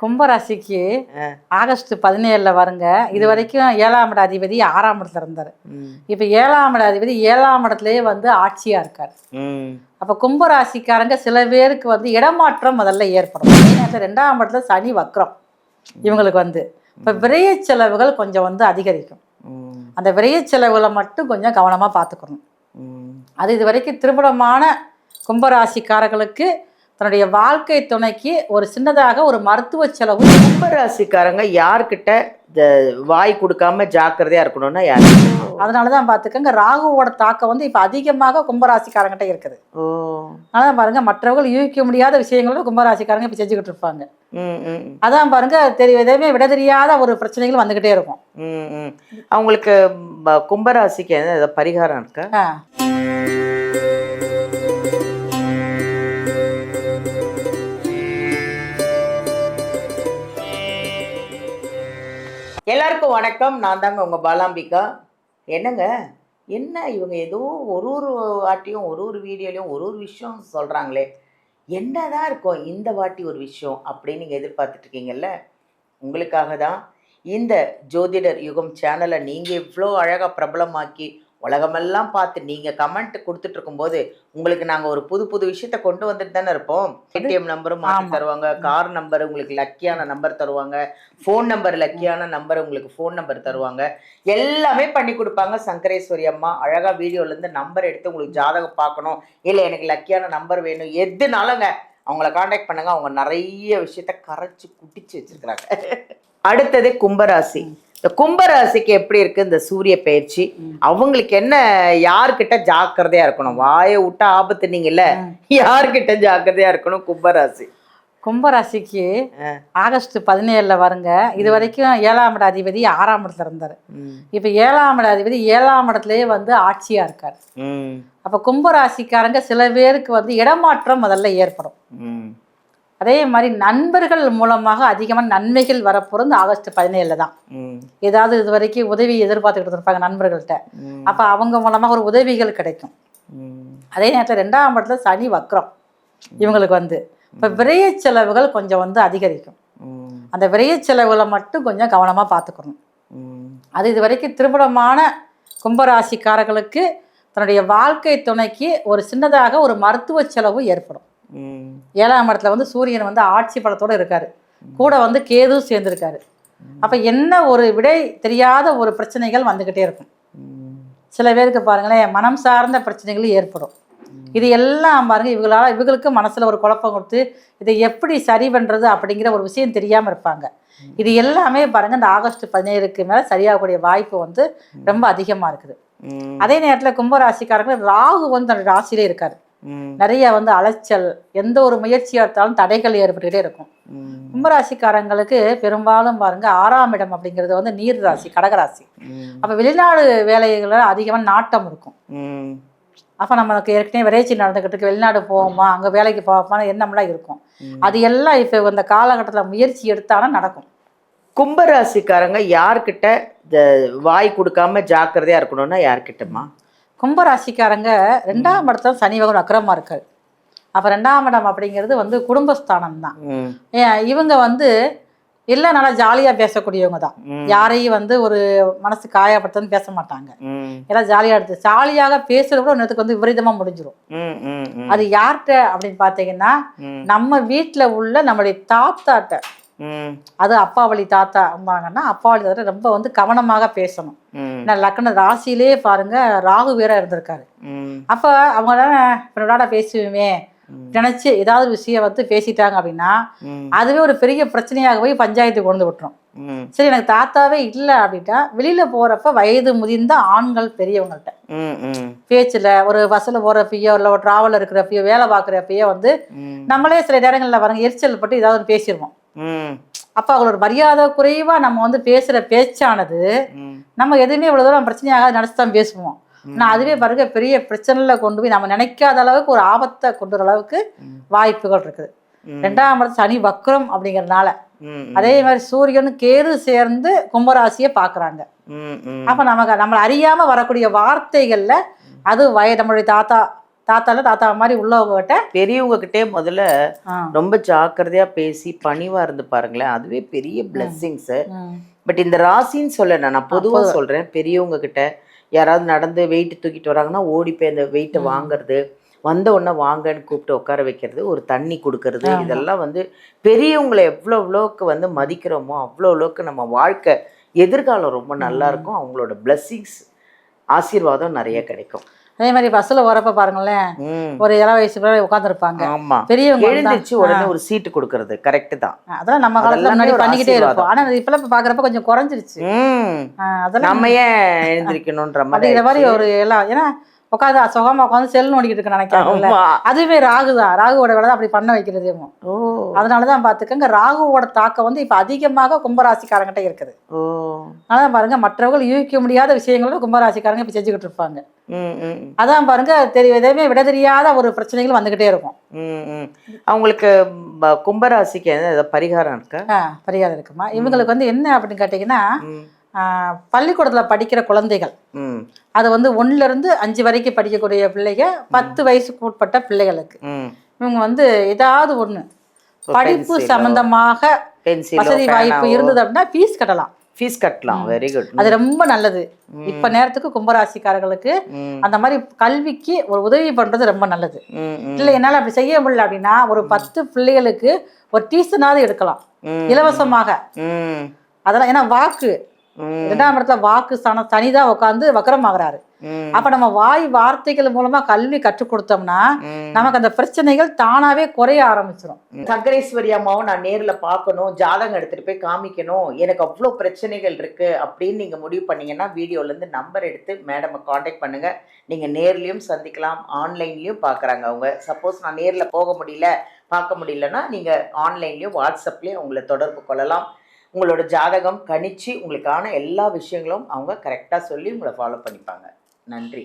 கும்பராசிக்கு ஆகஸ்ட் 17 வருங்க. இது வரைக்கும் 7ஆம் இட அதிபதி 6ஆம் இடத்துல இருந்தார். இப்போ 7ஆம் இட அதிபதி 7ஆம் இடத்துலயே வந்து ஆட்சியா இருக்கார். அப்போ கும்பராசிக்காரங்க சில பேருக்கு வந்து இடமாற்றம் முதல்ல ஏற்படும். 2ஆம் இடத்துல சனி வக்ரம் இவங்களுக்கு வந்து இப்போ விரைய செலவுகள் கொஞ்சம் வந்து அதிகரிக்கும். அந்த விரைய செலவுகளை மட்டும் கொஞ்சம் கவனமாக பார்த்துக்கணும். அது இது வரைக்கும் திருமணமான கும்பராசிக்காரர்களுக்கு தன்னுடைய வாழ்க்கை துணைக்கு ஒரு சின்னதாக ஒரு மருத்துவ செலவு. கும்பராசிக்காரங்க யார்கிட்ட வாய் கொடுக்காம ஜாக்கிரதையா இருக்கணும்னா யாரு? அதனாலதான் பாத்துக்கங்க ராகுவோட தாக்கம் வந்து இப்ப அதிகமாக கும்பராசிக்காரங்கிட்ட இருக்குது. அதான் பாருங்க மற்றவர்கள் யூகிக்க முடியாத விஷயங்களும் கும்பராசிக்காரங்க இப்ப செஞ்சுக்கிட்டு இருப்பாங்க. அதான் பாருங்க எதையுமே விட தெரியாத ஒரு பிரச்சனைகள் வந்துகிட்டே இருக்கும். அவங்களுக்கு கும்பராசிக்கு ஏதாவது பரிகாரம் இருக்கா? எல்லாருக்கும் வணக்கம். நான் தாங்க உங்கள் பாலாம்பிகா. என்ன இவங்க ஏதோ ஒரு வாட்டியும் ஒரு வீடியோலையும் ஒரு விஷயம் சொல்கிறாங்களே, என்னதான் இருக்கும் இந்த வாட்டி ஒரு விஷயம் அப்படின்னு நீங்கள் எதிர்பார்த்துட்ருக்கீங்கல்ல. உங்களுக்காக தான் இந்த ஜோதிடர் யுகம் சேனலை நீங்கள் இவ்வளோ அழகாக பிரபலமாக்கி உலகமெல்லாம் பார்த்து நீங்கள் கமெண்ட் கொடுத்துட்ருக்கும்போது உங்களுக்கு நாங்கள் ஒரு புது விஷயத்த கொண்டு வந்துட்டு தானே இருப்போம். ஏடிஎம் நம்பரும் மாற்றி தருவாங்க, கார் நம்பர் உங்களுக்கு லக்கியான நம்பர் தருவாங்க, ஃபோன் நம்பர் லக்கியான நம்பர் உங்களுக்கு ஃபோன் நம்பர் தருவாங்க, எல்லாமே பண்ணி கொடுப்பாங்க. சங்கரேஸ்வரி அம்மா அழகாக வீடியோலேருந்து நம்பர் எடுத்து உங்களுக்கு ஜாதகம் பார்க்கணும், இல்லை எனக்கு லக்கியான நம்பர் வேணும், எதுனாலுங்க அவங்கள காண்டாக்ட் பண்ணுங்க. அவங்க நிறைய விஷயத்த கரைச்சி குட்டிச்சு வச்சிருக்கிறாங்க. அடுத்தது கும்பராசி. இந்த கும்பராசிக்கு எப்படி இருக்கு இந்த சூரிய பயிற்சி? அவங்களுக்கு என்ன, யார்கிட்ட ஜாக்கிரதையா இருக்கணும்? வாயை விட்டா ஆபத்து நீங்கல்ல, யார்கிட்ட ஜாக்கிரதையா இருக்கணும் கும்பராசி? கும்பராசிக்கு ஆகஸ்ட் 17 வருங்க. இது வரைக்கும் 7ஆம் இட அதிபதி 6ஆம் இடத்துல இருந்தார். இப்ப 7ஆம் இட அதிபதி 7ஆம் இடத்துலயே வந்து ஆட்சியா இருக்கார். அப்ப கும்பராசிக்காரங்க சில பேருக்கு வந்து இடமாற்றம் முதல்ல ஏற்படும். அதே மாதிரி நண்பர்கள் மூலமாக அதிகமான நன்மைகள் வரப்போறது இந்த ஆகஸ்ட் 17 தான். ஏதாவது இது வரைக்கும் உதவி எதிர்பார்த்துக்கிட்டு இருப்பாங்க நண்பர்கள்ட்ட, அப்ப அவங்க மூலமாக ஒரு உதவிகள் கிடைக்கும். அதே நேரத்தில் 2ஆம் இடத்துல சனி வக்ரம் இவங்களுக்கு வந்து இப்போ விரைய செலவுகள் கொஞ்சம் வந்து அதிகரிக்கும். அந்த விரைய செலவுகளை மட்டும் கொஞ்சம் கவனமாக பார்த்துக்கணும். அது இது வரைக்கும் திருமணமான கும்பராசிக்காரர்களுக்கு தன்னுடைய வாழ்க்கை துணைக்கு ஒரு சின்னதாக ஒரு மருத்துவ செலவு ஏற்படும். 7ஆம் இடத்துல வந்து சூரியன் வந்து ஆட்சி பலத்தோடு இருக்காரு, கூட வந்து கேது சேர்ந்துருக்காரு. அப்போ என்ன ஒரு விடை தெரியாத ஒரு பிரச்சனைகள் வந்துக்கிட்டே இருக்கும். சில பேருக்கு பாருங்களேன் மனம் சார்ந்த பிரச்சனைகள் ஏற்படும். இது எல்லாம் பாருங்க இவங்களுக்கு மனசுல ஒரு குழப்பம் கொடுத்து இதை எப்படி சரி பண்றது அப்படிங்கிற ஒரு விஷயம் தெரியாம இருப்பாங்க. இது எல்லாமே பாருங்க இந்த ஆகஸ்ட் 17க்கு மேல சரியாகக்கூடிய வாய்ப்பு வந்து ரொம்ப அதிகமா இருக்குது. அதே நேரத்துல கும்பராசிக்காரர்கள் ராகு வந்து அந்த ராசியிலே இருக்காரு. நிறைய வந்து அலைச்சல், எந்த ஒரு முயற்சியா இருந்தாலும் தடைகள் ஏற்பட்டுக்கிட்டே இருக்கும். கும்பராசிக்காரங்களுக்கு பெரும்பாலும் பாருங்க 6ஆம் இடம் அப்படிங்கிறது வந்து நீர் ராசி, கடகராசி. அப்ப வெளிநாடு வேலைகள அதிகமாக நாட்டம் இருக்கும். அப்போ நம்மளுக்கு ஏற்கனவே விரைச்சி நடந்துக்கிட்டு வெளிநாடு போவோமா, அங்கே வேலைக்கு போவோமான்னு எண்ணம்லாம் இருக்கும். அது எல்லாம் இப்போ இந்த காலகட்டத்தில் முயற்சி எடுத்தாலும் நடக்கும். கும்பராசிக்காரங்க யார்கிட்ட வாய் கொடுக்காம ஜாக்கிரதையா இருக்கணும்னா யார்கிட்டமா? கும்பராசிக்காரங்க 2ஆம் இடத்துல சனி வகை அக்கிரமா இருக்காரு. அப்போ 2ஆம் இடம் அப்படிங்கிறது வந்து குடும்பஸ்தானம் தான். இவங்க வந்து எல்லாம் நல்லா ஜாலியாக பேசக்கூடியவங்க தான். யாரையும் வந்து ஒரு மனசு காயப்படுத்தன்னு பேச மாட்டாங்க. எல்லாம் ஜாலியாக எடுத்து ஜாலியாக பேசுறது கூட நேரத்துக்கு வந்து விபரீதமாக முடிஞ்சிடும். அது யார்கிட்ட அப்படின்னு பார்த்தீங்கன்னா நம்ம வீட்டில் உள்ள நம்மளுடைய தாத்தாட்ட, அது அப்பா வழி தாத்தா அம்பாங்கன்னா அப்பா வழி தாத்தா ரொம்ப வந்து கவனமாக பேசணும். லக்ன ராசியிலே பாருங்க ராகு வேற இருந்திருக்காரு. அப்ப அவங்க விளையாட பேசுவேமே நினைச்சு ஏதாவது விஷயம் வந்து பேசிட்டாங்க அப்படின்னா அதுவே ஒரு பெரிய பிரச்சனையாக போய் பஞ்சாயத்து கொண்டு விட்டுரும். சரி எனக்கு தாத்தாவே இல்லை அப்படின்னா வெளியில போறப்ப வயது முதிர்ந்த ஆண்கள் பெரியவங்கள்ட்ட பேச்சுல ஒரு பஸ்ல போறப்பயோ இல்லை ஒரு டிராவல் இருக்கிறப்பயோ வேலை பார்க்குறப்பயோ வந்து நம்மளே சில நேரங்கள்ல பாருங்க எரிச்சல் பட்டு ஏதாவது பேசிடுவோம். அப்ப அவங்களோட மரியாதை குறைவா நம்ம வந்து பேசுற பேச்சானது நம்ம எதுவுமே இவ்வளவு தூரம் பிரச்சனையாக நினைச்சுதான் பேசுவோம். ஆனால் அதுவே பாருங்க பெரிய பிரச்சனைல கொண்டு போய் நம்ம நினைக்காத அளவுக்கு ஒரு ஆபத்தை கொண்டு வர அளவுக்கு வாய்ப்புகள் இருக்குது. 2ஆம் இடத்துல சனி வக்ரம் அப்படிங்கறதுனால அதே மாதிரி சூரியன் கேது சேர்ந்து கும்பராசியை பாக்குறாங்க. அப்ப நம்மளை அறியாம வரக்கூடிய வார்த்தைகள்ல அது நம்மளுடைய தாத்தா மாதிரி உள்ளவங்ககிட்ட பெரியவங்க கிட்டே முதல்ல ஆ. ரொம்ப ஜாக்கிரதையா பேசி பணிவா இருந்து பாருங்களேன், அதுவே பெரிய பிளெஸ்ஸிங்ஸ். பட் இந்த ராசின்னு சொல்ல நான் பொதுவா சொல்றேன், பெரியவங்க கிட்ட யாராவது நடந்து வெயிட் தூக்கிட்டு வராங்கன்னா ஓடி போய் அந்த வெயிட்டை வாங்குறது, வந்த உடனே வாங்கன்னு கூப்பிட்டு உட்கார வைக்கிறது, ஒரு தண்ணி கொடுக்கறது, இதெல்லாம் வந்து பெரியவங்களை எவ்வளோக்கு வந்து மதிக்கிறோமோ அவ்வளோக்கு நம்ம வாழ்க்கை எதிர்காலம் ரொம்ப நல்லா இருக்கும். அவங்களோட பிளெஸ்ஸிங்ஸ் ஆசீர்வாதம் நிறைய கிடைக்கும். அதே மாதிரி பஸ்ஸில் வரப்ப பாருங்களேன், ஒரு 7 வயசு பேர் உட்காந்துருப்பாங்க. ஆமா, பெரியவங்க எழுந்திரிச்சு உடனே ஒரு சீட்டு கொடுக்கறது கரெக்ட் தான். அதெல்லாம் நம்ம காலத்துல முன்னாடி பண்ணிக்கிட்டே இருப்போம். ஆனா இப்பெல்லாம் பாக்குறப்ப கொஞ்சம் குறைஞ்சிருச்சு. அதெல்லாம் நம்ம ஏன் எழுந்திரிக்கணும்ன்ற மாதிரி அப்படிங்கிற மாதிரி ஒரு எல்லாம். ஏன்னா உட்காந்து சுகமா உட்காந்து செல் நோண்டிக்கிட்டு இருக்க நினைக்கிறாங்கல்ல, அதுவே ராகுதான். ராகுவோட வேலை தான் அப்படி பண்ண வைக்கிறதே. அதனாலதான் பாத்துக்கங்க, ராகுவோட தாக்கம் வந்து இப்ப அதிகமாக கும்பராசிக்காரங்கிட்ட இருக்குது. அதான் பாருங்க, மற்றவர்கள் யூகிக்க முடியாத விஷயங்களோட கும்பராசிக்காரங்க இப்ப செஞ்சுக்கிட்டு இருப்பாங்க. அதான் பாருங்க, எதையுமே விட தெரியாத ஒரு பிரச்சனைகள் வந்துகிட்டே இருக்கும். அவங்களுக்கு கும்பராசிக்கு பரிகாரம் இருக்கா? பரிகாரம் இருக்குமா? இவங்களுக்கு வந்து என்ன அப்படின்னு கேட்டீங்கன்னா, பள்ளிக்கூடத்துல படிக்கிற குழந்தைகள், அது வந்து 1ல இருந்து 5 வரைக்கும் படிக்கக்கூடிய பிள்ளைங்க, 10 வயசுக்கு உட்பட்ட பிள்ளைகளுக்கு இவங்க வந்து ஏதாவது ஒண்ணு படிப்பு சம்பந்தமாக வசதி வாய்ப்பு இருந்தது அப்படின்னா ஃபீஸ் கட்டலாம். Very good. அது ரொம்ப நல்லது. இப்ப நேரத்துக்கு கும்பராசிக்காரர்களுக்கு அந்த மாதிரி கல்விக்கு ஒரு உதவி பண்றது ரொம்ப நல்லது. இல்லை என்னால அப்படி செய்ய முடியல அப்படின்னா ஒரு 10 பிள்ளைகளுக்கு ஒரு டியூஷனாவது எடுக்கலாம் இலவசமாக. அதெல்லாம் ஏன்னா வாக்கு 2ஆம் இடத்துல வாக்கு தனிதான் உட்காந்து வக்கரமாகறாரு. அப்ப நம்ம வார்த்தைகள் மூலமா கல்வி கற்றுக் கொடுத்தோம்னா நமக்கு அந்த பிரச்சனைகள் தானாவே குறைய ஆரம்பிச்சிடும். சங்கரேஸ்வரி அம்மாவும் நான் நேர்ல பார்க்கணும், ஜாதகம் எடுத்துட்டு போய் காமிக்கணும், எனக்கு அவ்வளோ பிரச்சனைகள் இருக்கு அப்படின்னு நீங்க முடிவு பண்ணீங்கன்னா வீடியோல இருந்து நம்பர் எடுத்து மேடமை காண்டாக்ட் பண்ணுங்க. நீங்க நேர்லயும் சந்திக்கலாம், ஆன்லைன்லயும் பாக்குறாங்க அவங்க. சப்போஸ் நான் நேர்ல போக முடியல பார்க்க முடியலன்னா நீங்க ஆன்லைன்லயும் வாட்ஸ்அப்லயும் உங்களை தொடர்பு கொள்ளலாம். உங்களோட ஜாதகம் கணிச்சு உங்களுக்கான எல்லா விஷயங்களும் அவங்க கரெக்டாக சொல்லி உங்களை ஃபாலோ பண்ணிப்பாங்க. நன்றி.